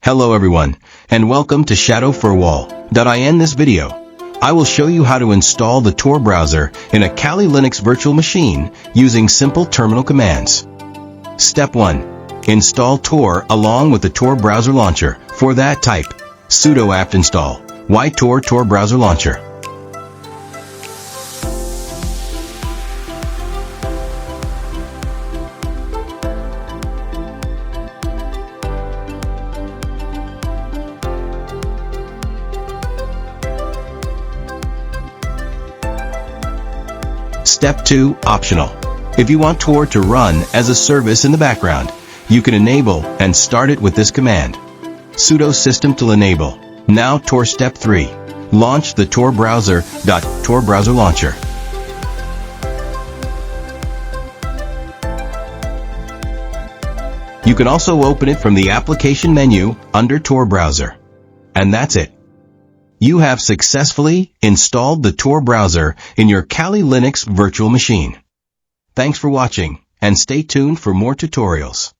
Hello everyone, and welcome to Shadow4Wall.in. This video, I will show you how to install the Tor browser in a Kali Linux virtual machine using simple terminal commands. Step 1. Install Tor along with the Tor browser launcher. For that, type sudo apt install Tor browser launcher. Step 2. Optional. If you want Tor to run as a service in the background, you can enable and start it with this command. Sudo system to enable. Now Tor. Step 3. Launch the Tor browser-launcher. You can also open it from the application menu under Tor browser. And that's it. You have successfully installed the Tor browser in your Kali Linux virtual machine. Thanks for watching, and stay tuned for more tutorials.